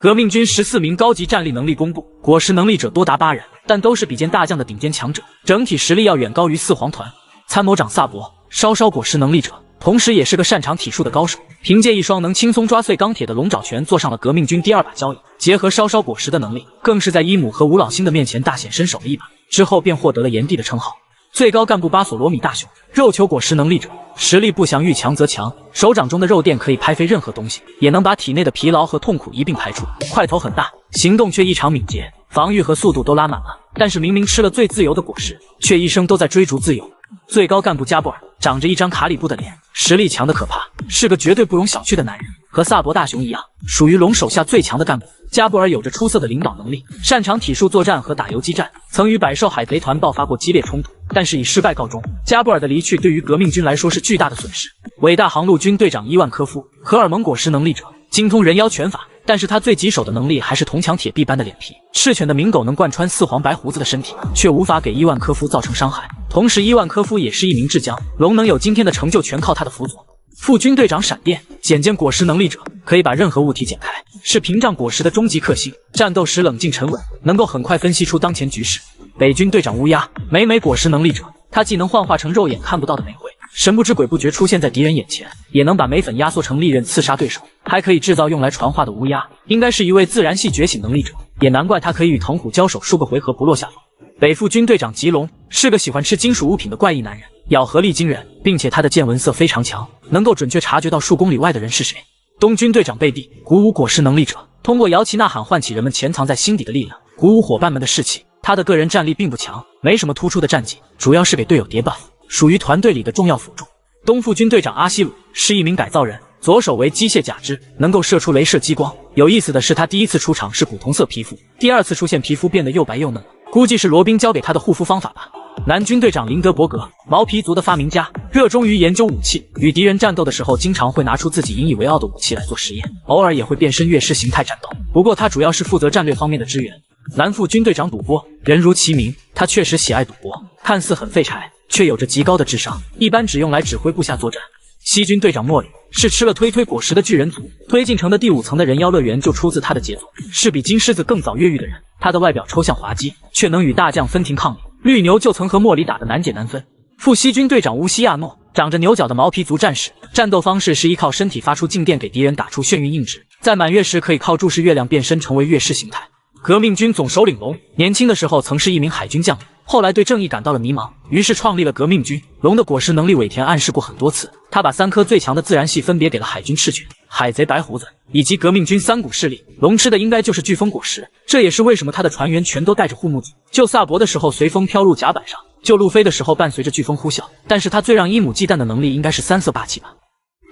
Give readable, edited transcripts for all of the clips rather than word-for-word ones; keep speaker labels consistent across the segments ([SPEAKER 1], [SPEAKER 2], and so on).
[SPEAKER 1] 革命军14名高级战力能力公布，果实能力者多达8人，但都是比肩大将的顶尖强者，整体实力要远高于四皇团。参谋长萨博，稍稍果实能力者，同时也是个擅长体术的高手，凭借一双能轻松抓碎钢铁的龙爪拳，坐上了革命军第2把交椅。结合稍稍果实的能力，更是在伊姆和吴老星的面前大显身手了一把，之后便获得了炎帝的称号。最高干部巴索罗米大雄，肉球果实能力者，实力不详，遇强则强，手掌中的肉电可以拍飞任何东西，也能把体内的疲劳和痛苦一并排出。块头很大，行动却异常敏捷，防御和速度都拉满了。但是明明吃了最自由的果实，却一生都在追逐自由。最高干部加布尔，长着一张卡里布的脸，实力强得可怕，是个绝对不容小觑的男人。和萨博大雄一样，属于龙手下最强的干部。加布尔有着出色的领导能力，擅长体术作战和打游击战，曾与百兽海贼团爆发过激烈冲突，但是以失败告终。加布尔的离去对于革命军来说是巨大的损失。伟大航路军队长伊万科夫，荷尔蒙果实能力者，精通人妖拳法，但是他最棘手的能力还是铜墙铁壁般的脸皮。赤犬的鸣狗能贯穿四皇白胡子的身体，却无法给伊万科夫造成伤害。同时伊万科夫也是一名智将，龙能有今天的成就全靠他的辅佐。副军队长闪电，剪尖果实能力者，可以把任何物体剪开，是屏障果实的终极克星，战斗时冷静沉稳，能够很快分析出当前局势。北军队长乌鸦，美美果实能力者，他既能幻化成肉眼看不到的玫瑰，神不知鬼不觉出现在敌人眼前，也能把眉粉压缩成利刃刺杀对手，还可以制造用来传话的乌鸦，应该是一位自然系觉醒能力者，也难怪他可以与藤虎交手数个回合不落下风。北副军队长吉龙是个喜欢吃金属物品的怪异男人，咬合力惊人，并且他的见闻色非常强，能够准确察觉到数公里外的人是谁。东军队长贝蒂，鼓舞果实能力者，通过摇旗呐喊唤起人们潜藏在心底的力量，鼓舞伙伴们的士气。他的个人战力并不强，没什么突出的战绩，主要是给队友叠 buff， 属于团队里的重要辅助。东副军队长阿西鲁是一名改造人，左手为机械假肢，能够射出镭射激光。有意思的是，他第一次出场是古铜色皮肤，第2次出现皮肤变得又白又嫩了，估计是罗宾教给他的护肤方法吧。南军队长林德伯格，毛皮族的发明家，热衷于研究武器，与敌人战斗的时候经常会拿出自己引以为傲的武器来做实验，偶尔也会变身月狮形态战斗，不过他主要是负责战略方面的支援。蓝副军队长赌波，人如其名，他确实喜爱赌博，看似很废柴，却有着极高的智商，一般只用来指挥部下作战。西军队长莫里是吃了推果实的巨人族，推进城的第5层的人妖乐园就出自他的杰作，是比金狮子更早越狱的人。他的外表抽象滑稽，却能与大将分庭抗礼，绿牛就曾和莫里打得难解难分。副西军队长乌西亚诺，长着牛角的毛皮族战士，战斗方式是依靠身体发出静电给敌人打出眩晕硬直，在满月时可以靠注视月亮变身成为月狮形态。革命军总首领龙，年轻的时候曾是一名海军将领，后来对正义感到了迷茫，于是创立了革命军。龙的果实能力尾田暗示过很多次，他把3颗最强的自然系分别给了海军赤犬、海贼白胡子以及革命军3股势力。龙吃的应该就是飓风果实，这也是为什么他的船员全都戴着护目镜，救萨博的时候随风飘入甲板上，救路飞的时候伴随着飓风呼啸。但是他最让伊姆忌惮的能力应该是3色霸气吧。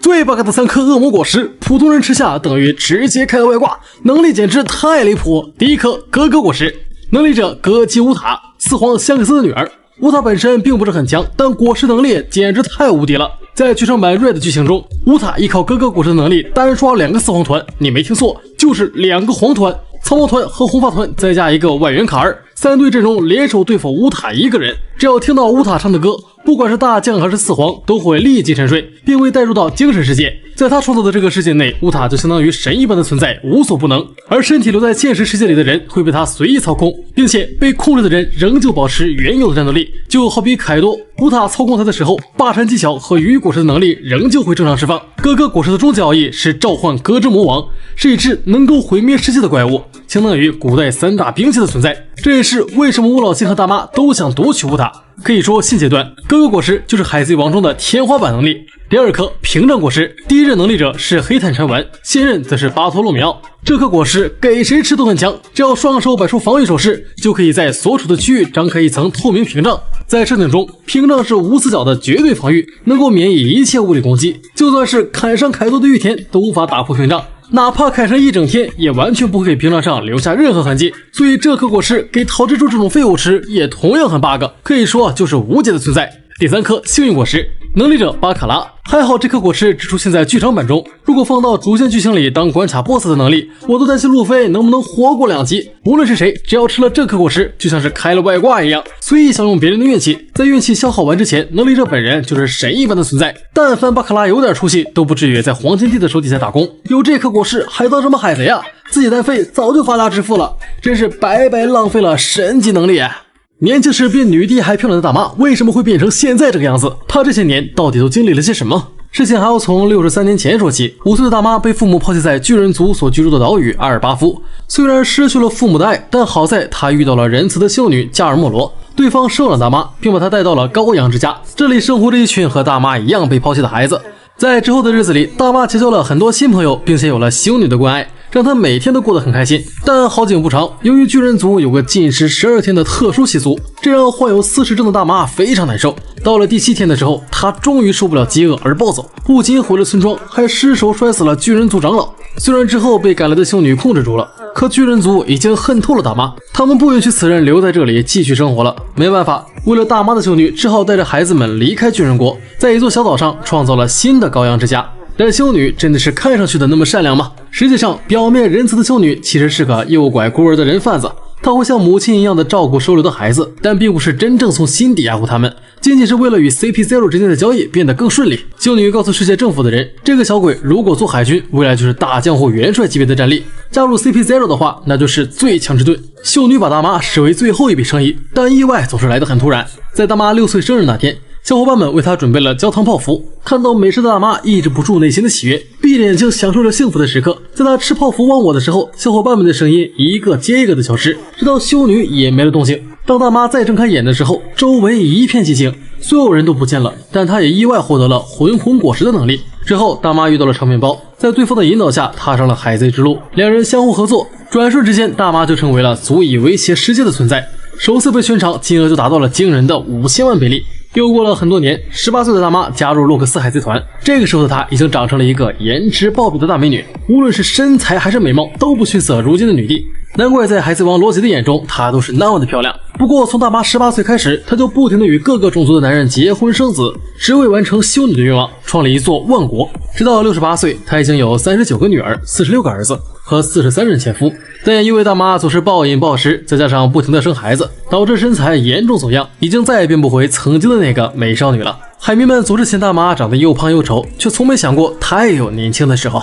[SPEAKER 2] 最 bug 的3颗恶魔果实，普通人吃下等于直接开了外挂，能力简直太离谱。第1颗格格果实，能力者格吉乌塔，四皇香克斯的女儿。乌塔本身并不是很强，但果实能力简直太无敌了。在剧场版 Red 的剧情中，乌塔依靠格格果实的能力单刷2个四皇团，你没听错，就是2个黄团。草帽团和红发团再加一个外援卡尔，3队阵容联手对付乌塔一个人。只要听到乌塔唱的歌，不管是大将还是四皇，都会立即沉睡，并被带入到精神世界。在他创造的这个世界内，乌塔就相当于神一般的存在，无所不能。而身体留在现实世界里的人会被他随意操控，并且被控制的人仍旧保持原有的战斗力。就好比凯多，乌塔操控他的时候，霸占技巧和鱼果实的能力仍旧会正常释放。格格果实的终极奥义是召唤格之魔王，是一只能够毁灭世界的怪物，相当于古代3大兵器的存在。这也是为什么吴老星和大妈都想夺取乌塔。可以说现阶段格格果实就是海贼王中的天花板能力。第2颗屏障果实，第1任能力者是黑炭船丸，现任则是巴托洛米奥。这颗果实给谁吃都很强，只要双手摆出防御手势，就可以在所处的区域张开一层透明屏障。在设定中，屏障是无死角的绝对防御，能够免疫一切物理攻击，就算是砍伤凯多的玉田都无法打破屏障，哪怕砍上一整天，也完全不会给屏障上留下任何痕迹。所以这颗果实给桃蜘蛛这种废物吃，也同样很 bug， 可以说就是无解的存在。第3颗幸运果实，能力者巴卡拉。还好这颗果实只出现在剧场版中，如果放到主线剧情里当关卡 BOSS 的能力，我都担心路飞能不能活过2集。无论是谁，只要吃了这颗果实，就像是开了外挂一样，随意享用别人的运气。在运气消耗完之前，能力者本人就是神一般的存在。但凡巴卡拉有点出息，都不至于在黄金地的手底下打工。有这颗果实还当什么海贼啊？自己单飞早就发达致富了，真是白白浪费了神级能力啊！年轻时比女帝还漂亮的大妈为什么会变成现在这个样子？她这些年到底都经历了些什么？事情还要从63年前说起。5岁的大妈被父母抛弃在巨人族所居住的岛屿阿尔巴夫，虽然失去了父母的爱，但好在她遇到了仁慈的修女加尔莫罗，对方收养大妈，并把她带到了羔羊之家，这里生活着一群和大妈一样被抛弃的孩子。在之后的日子里，大妈结交了很多新朋友，并且有了修女的关爱，让她每天都过得很开心。但好景不长，由于巨人族有个禁食12天的特殊习俗，这让患有40症的大妈非常难受。到了第7天的时候，她终于受不了饥饿而暴走，不仅毁了村庄，还失手摔死了巨人族长老。虽然之后被赶来的修女控制住了，可巨人族已经恨透了大妈，他们不允许此人留在这里继续生活了。没办法，为了大妈的修女只好带着孩子们离开巨人国，在一座小岛上创造了新的羔羊之家。但修女真的是看上去的那么善良吗？实际上，表面仁慈的修女其实是个诱拐孤儿的人贩子。她会像母亲一样的照顾收留的孩子，但并不是真正从心底爱护他们，仅仅是为了与 CP0 之间的交易变得更顺利。修女告诉世界政府的人，这个小鬼如果做海军，未来就是大将或元帅级别的战力，加入 CP0 的话，那就是最强之盾。修女把大妈视为最后一笔生意，但意外总是来得很突然。在大妈6岁生日那天，小伙伴们为她准备了焦糖泡芙，看到美食的大妈抑制不住内心的喜悦，闭着眼睛享受着幸福的时刻。在她吃泡芙忘我的时候，小伙伴们的声音一个接一个的消失，直到修女也没了动静。当大妈再睁开眼的时候，周围一片寂静，所有人都不见了，但她也意外获得了魂魂果实的能力。之后大妈遇到了长面包，在对方的引导下踏上了海贼之路，两人相互合作，转瞬之间大妈就成为了足以威胁世界的存在。首次被悬赏，金额就达到了惊人的5000万贝利。又过了很多年，18岁的大妈加入洛克斯海贼团，这个时候的她已经长成了一个颜值爆表的大美女，无论是身材还是美貌都不逊色如今的女帝。难怪在海贼王罗辑的眼中，她都是那么的漂亮。不过从大妈18岁开始，她就不停的与各个种族的男人结婚生子，只为完成修女的愿望，创立一座万国。直到68岁，她已经有39个女儿、46个儿子和43任前夫。但也因为大妈总是暴饮暴食，再加上不停的生孩子，导致身材严重走样，已经再也变不回曾经的那个美少女了。海迷们总是嫌大妈长得又胖又丑，却从没想过她也有年轻的时候。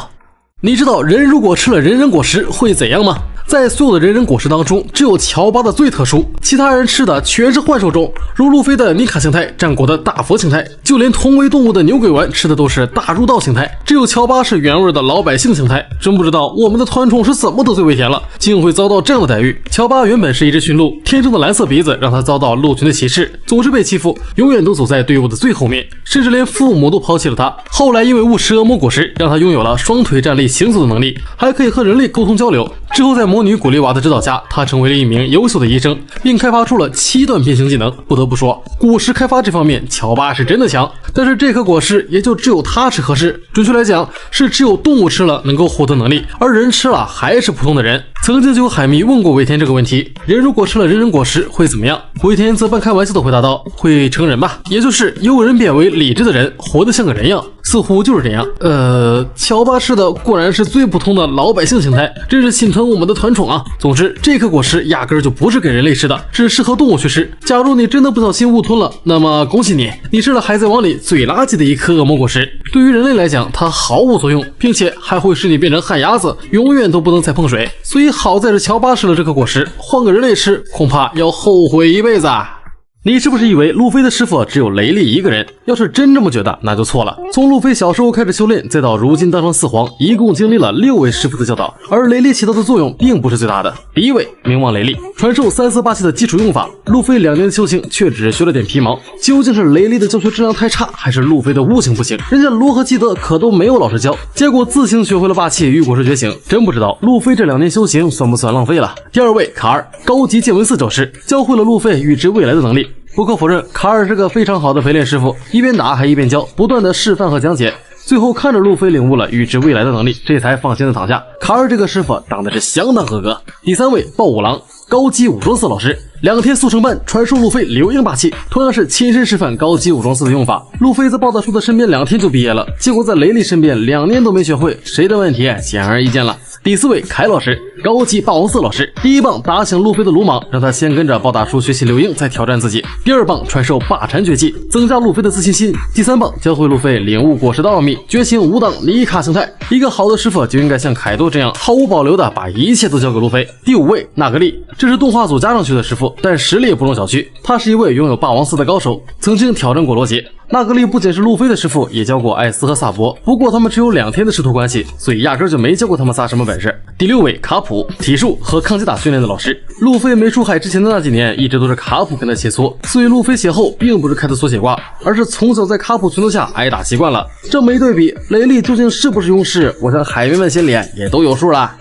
[SPEAKER 2] 你知道人如果吃了人人果实会怎样吗？在所有的人人果实当中，只有乔巴的最特殊，其他人吃的全是幻兽种，如路飞的尼卡形态、战果的大佛形态，就连同为动物的牛鬼丸吃的都是大入道形态，只有乔巴是原味的老百姓形态。真不知道我们的团宠是怎么得罪尾田了，竟会遭到这样的待遇。乔巴原本是一只驯鹿，天生的蓝色鼻子让他遭到鹿群的歧视，总是被欺负，永远都走在队伍的最后面，甚至连父母都抛弃了他。后来因为误食恶魔果实，让他拥有了双腿站立行走的能力，还可以和人类沟通交流。之后在魔女古丽娃的指导下，他成为了一名优秀的医生，并开发出了7段变形技能。不得不说，果实开发这方面乔巴是真的强，但是这颗果实也就只有他吃合适，准确来讲是只有动物吃了能够获得能力，而人吃了还是普通的人。曾经就有海迷问过尾田这个问题，人如果吃了人人果实会怎么样？尾田则半开玩笑的回答道，会成人吧，也就是由人变为理智的人，活得像个人样，似乎就是这样。乔巴吃的果然是最普通的老百姓形态，真是心疼我们的团宠啊。总之这颗果实压根儿就不是给人类吃的，是适合动物去吃。假如你真的不小心误吞了，那么恭喜你，你吃了海贼王里最垃圾的一颗恶魔果实。对于人类来讲，它毫无作用，并且还会使你变成旱鸭子，永远都不能再碰水。所以好在是乔巴吃了这颗果实，换个人类吃恐怕要后悔一辈子啊。你是不是以为路飞的师傅只有雷利一个人？要是真这么觉得，那就错了。从路飞小时候开始修炼，再到如今当上4皇，一共经历了6位师傅的教导，而雷利起到的作用并不是最大的。第一位，冥王雷利，传授348系的基础用法，路飞2年的修行却只学了点皮毛。究竟是雷利的教学质量太差，还是路飞的悟性不行？人家罗和基德可都没有老师教，结果自行学会了霸气与果实觉醒。真不知道路飞这2年修行算不算浪费了。第二位，卡尔，高级剑纹4咒师，教会了路飞预知未来的能力。不可否认，卡尔是个非常好的陪练师傅，一边打还一边教，不断的示范和讲解。最后看着路飞领悟了预知未来的能力，这才放心的躺下。卡尔这个师傅当的是相当合格。第3位暴五郎，高级武装4老师，2天速成班传授路飞流鹰霸气，同样是亲身示范高级武装4的用法。路飞在暴大叔的身边2天就毕业了，结果在雷利身边2年都没学会，谁的问题显而易见了。第4位凯老师，高级霸王4老师，第1棒打醒路飞的鲁莽，让他先跟着暴大叔学习流鹰，再挑战自己。第2棒传授霸禅绝技，增加路飞的自信心。第3棒教会路飞领悟果实的奥秘，觉醒5档尼卡形态。一个好的师傅就应该像凯多这样毫无保留的把一切都交给路飞。第5位纳格利，这是动画组加上去的师傅，但实力不容小觑，他是一位拥有霸王4的高手，曾经挑战过罗杰。纳格利不仅是路飞的师傅，也教过艾斯和萨博，不过他们只有2天的师徒关系，所以压根就没教过他们仨什么本事。第6位卡普，体术和抗击打训练的老师。路飞没出海之前的那几年，一直都是卡普跟他切磋，所以路飞血后并不是开的缩血挂，而是从小在卡普拳头下挨打习惯了。这么一对比，雷利究竟是不是勇士，我想海绵们心里也都有数了。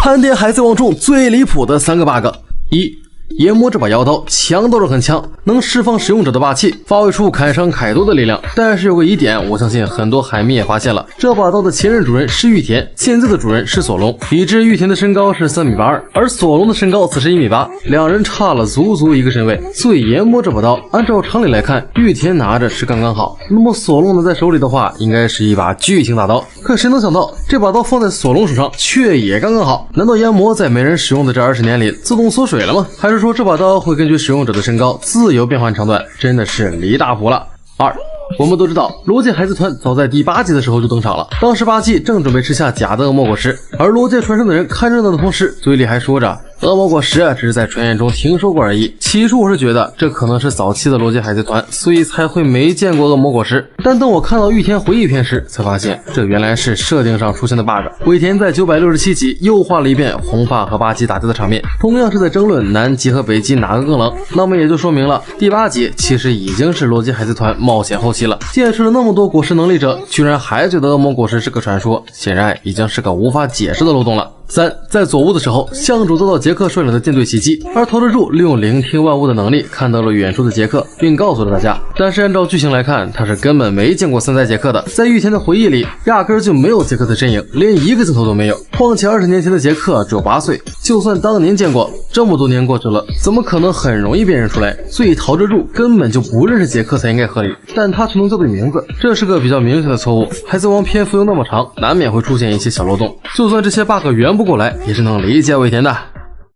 [SPEAKER 2] 盘点海贼王中最离谱的3个 bug。1、研磨这把妖刀强倒是很强，能释放使用者的霸气，发挥出砍伤凯多的力量。但是有个疑点，我相信很多海迷也发现了，这把刀的前任主人是玉田，现在的主人是索隆，以致玉田的身高是3.82米，而索隆的身高此时1.8米，两人差了足足1个身位。所以研磨这把刀，按照常理来看，玉田拿着是刚刚好，那么索隆拿在手里的话，应该是一把巨型大刀。可谁能想到，这把刀放在索隆手上却也刚刚好？难道研磨在没人使用的这20年里自动缩水了吗？还是说这把刀会根据使用者的身高自由变换长短？真的是离大谱了。2、我们都知道罗杰海贼团早在第8集的时候就登场了，当时8季正准备吃下假的恶魔果实，而罗杰传声的人看热闹的同时嘴里还说着恶魔果实只是在传言中听说过而已。起初我是觉得这可能是早期的罗杰海贼团，所以才会没见过恶魔果实，但等我看到玉田回忆篇时才发现这原来是设定上出现的 bug。 尾田在967集又画了一遍红发和8吉打架的场面，同样是在争论南极和北极哪个更冷，那么也就说明了第8集其实已经是罗杰海贼团冒险后期了。见识了那么多果实能力者，居然还觉得恶魔果实是个传说，显然已经是个无法解释的漏洞了。3、在佐屋的时候，相主遭到杰克率领的舰队袭击，而陶之助利用聆听万物的能力看到了远处的杰克，并告诉了大家。但是按照剧情来看，他是根本没见过3代杰克的，在玉田的回忆里压根就没有杰克的身影，连一个镜头都没有。况且20年前的杰克只有8岁，就算当年见过，这么多年过去了，怎么可能很容易辨认出来？所以陶之助根本就不认识杰克才应该合理，但他却能叫对名字，这是个比较明显的错误。海贼王篇幅又那么长，难免会出现一些小漏洞，就算这些 bug 圆不过来，也是能理解尾田的。